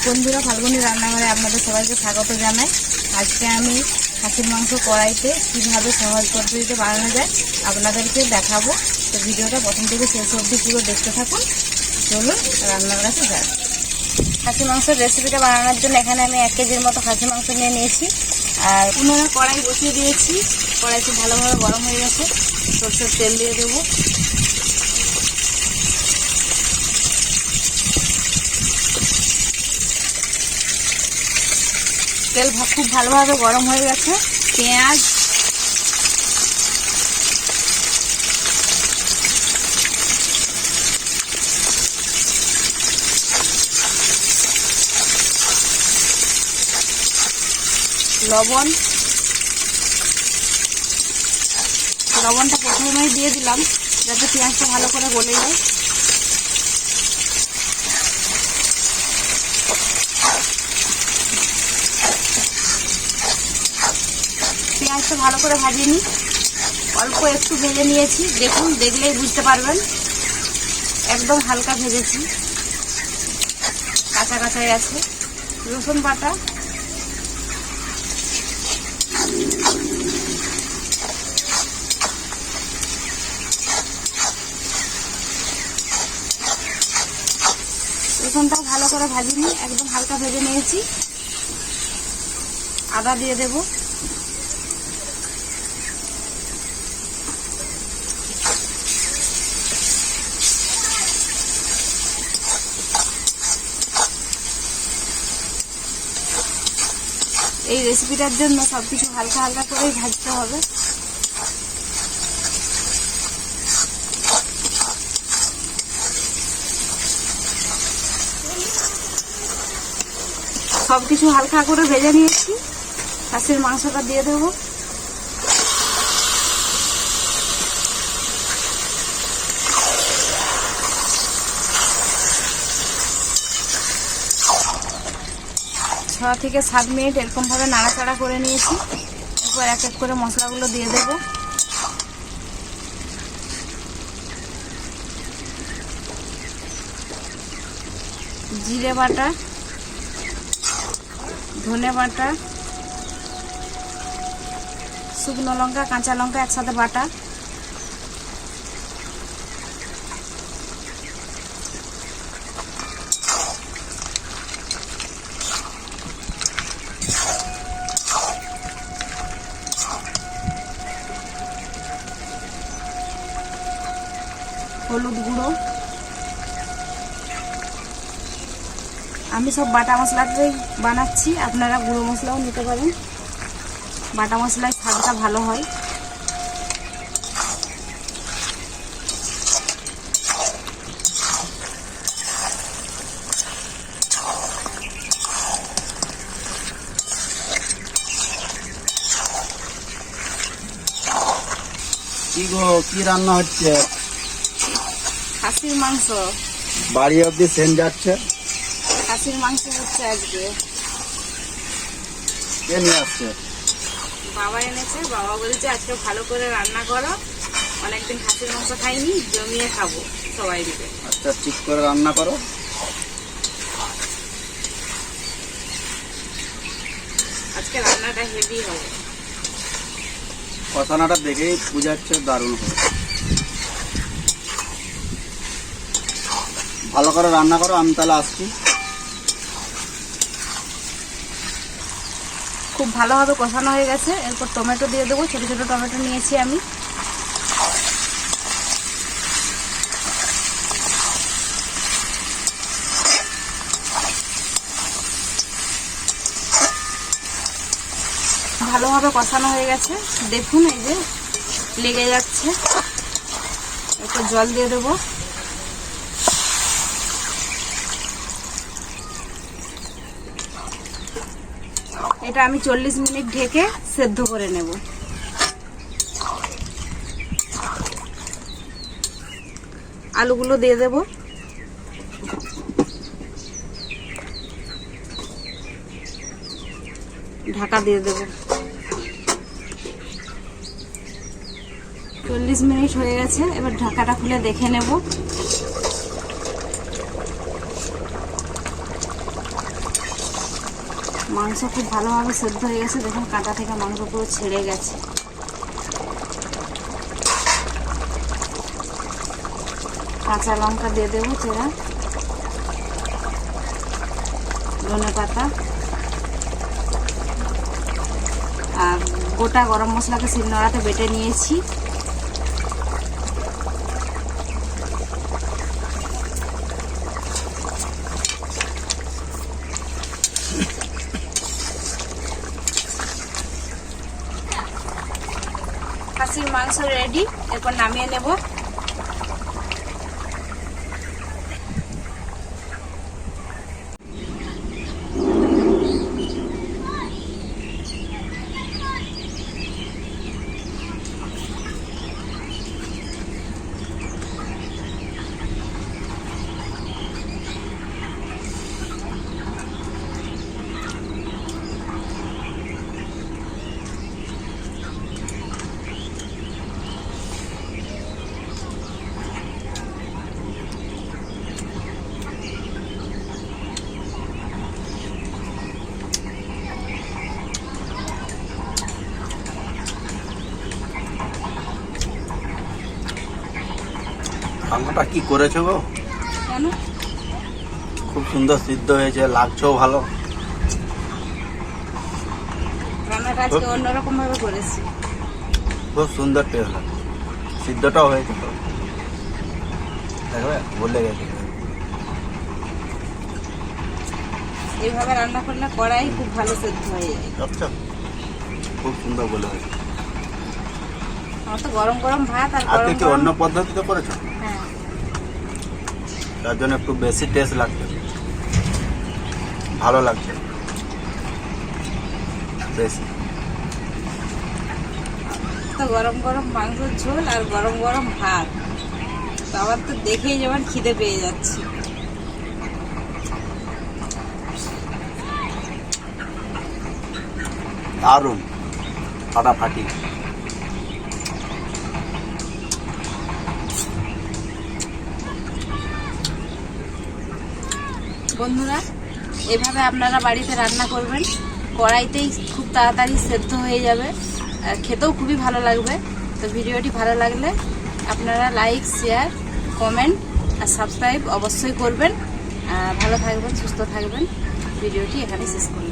বন্ধুরা, ফাল্গুনি রান্নাঘরে আপনাদের সবাইকে স্বাগত জানাই। আজকে আমি খাসির মাংস কড়াইতে কীভাবে সহজ পদ্ধতিতে বানানো যায় আপনাদেরকে দেখাবো। তো ভিডিওটা প্রথম থেকে শেষ অবধি পুরো দেখতে থাকুন। চলুন রান্নার কাছে যাই। খাসি মাংসের রেসিপিটা বানানোর জন্য এখানে আমি 1 কেজির মতো খাসি মাংস নিয়ে নিয়েছি। আর উনুনে কড়াই বসিয়ে দিয়েছি। কড়াইতে ভালোভাবে গরম হয়ে গেছে। সরষের তেল দিয়ে দেবো। তেল খুব ভালোভাবে গরম হয়ে গেছে। পেঁয়াজ, লবণটা প্রথমেই দিয়ে দিলাম যাতে পেঁয়াজটা ভালো করে গলে যায়। পেঁয়াজটা ভালো করে ভাজিনি, অল্প একটু ভেজে নিয়েছি। দেখুন, দেখলেই বুঝতে পারবেন একদম হালকা ভেজেছি, কাঁচা কাঁচাই আছে। রসুন বাটা, রসুনটাও ভালো করে ভাজিনি, একদম হালকা ভেজে নিয়েছি। আদা দিয়ে দেব। এই রেসিপিটার জন্য সবকিছু হালকা হালকা করেই ভাজতে হবে। সবকিছু হালকা করে ভেজে নিয়েছি। খাসির মাংসটা দিয়ে দেবো। ছয় থেকে 7 মিনিট এরকমভাবে নাড়াচাড়া করে নিয়েছি। এরপর এক এক করে মশলাগুলো দিয়ে দেব। জিরে বাটা, ধনে বাটা, শুকনো লঙ্কা, কাঁচা লঙ্কা একসাথে বাটা, হলুদ গুঁড়ো। আমি সব বাটা মশলাতেই বানাচ্ছি, আপনারা গুঁড়ো মশলাও নিতে পারেন। বাটা মশলায় স্বাদটা ভালো হয়। কি রান্না হচ্ছে? খাসির মাংস। বাড়ি অব্দি সেন্ট যাচ্ছে। খাসির মাংস হচ্ছে আজকে। কে নিয়ে আসছে? বাবা এনেছে। বাবা বলছে আজকে ভালো করে রান্না করো, অনেকদিন খাসির মাংস খাইনি, জমিয়ে খাবো সবাই মিলে। আচ্ছা, ঠিক করে রান্না করো। আজকে রান্নাটা হেভি হবে। কষানাটা দেখেই বুঝাচ্ছে দারুণ হবে। ভালো করে রান্না করো, আমি তাহলে আসছি। খুব ভালোভাবে কষানো হয়ে গেছে। এরপর টমেটো দিয়ে দেবো। ছোটো ছোটো টমেটো নিয়েছি আমি। ভালোভাবে কষানো হয়ে গেছে। দেখুন, এই যে লেগে যাচ্ছে। একটু জল দিয়ে দেবো। এটা আমি 40 মিনিট ঢেকে সেদ্ধ করে নেব। আলুগুলো দিয়ে দেব। ঢাকা দিয়ে দেব। 40 মিনিট হয়ে গেছে। এবার ঢাকাটা খুলে দেখে নেব। মাংস খুব ভালোভাবে সেদ্ধ হয়ে গেছে, দেখুন কাঁটা থেকে মাংস পুরো ছেড়ে গেছে। কাঁচা লঙ্কা দিয়ে দেবো চেরা, ধনে পাতা আর গোটা গরম মশলাকে শিলনোড়াতে বেটে নিয়েছি। খাসির মাংস রেডি, এরপর নামিয়ে নেব। মাংসটা কি করেছো গো? কেন? খুব সুন্দর সিদ্ধ হয়েছে, লাগছেও ভালো। রান্নাটা আজকে অন্যরকম ভাবে করেছি। খুব সুন্দর টেস্ট লাগে, সিদ্ধটাও হয়েছে তো। দেখবে বলে গেছে। এইভাবে রান্না করলে কড়াই খুব ভালো সেদ্ধ হয়ে যায়। আচ্ছা, খুব সুন্দর বলে হয়েছে। আমার তো গরম গরম ভাত আর আজকে গরম কি গরম। অন্য পদ্ধতিতে করেছো? হ্যাঁ, তার জন্য একটু বেশি টেস্ট লাগছে, ভালো লাগছে বেশি। তো গরম গরম মাংসের ঝোল আর গরম গরম ভাত, তো আমার তো দেখেই যেমন খিদে পেয়ে যাচ্ছে। দারুণ, ফাটাফাটি। বন্ধুরা, এভাবে আপনারা বাড়িতে রান্না করবেন, কড়াইতেই খুব তাড়াতাড়ি সেদ্ধ হয়ে যাবে আর খেতেও খুবই ভালো লাগবে। তো ভিডিওটি ভালো লাগলে আপনারা লাইক, শেয়ার, কমেন্ট আর সাবস্ক্রাইব অবশ্যই করবেন। ভালো থাকবেন, সুস্থ থাকবেন। ভিডিওটি এখানে শেষ করলাম।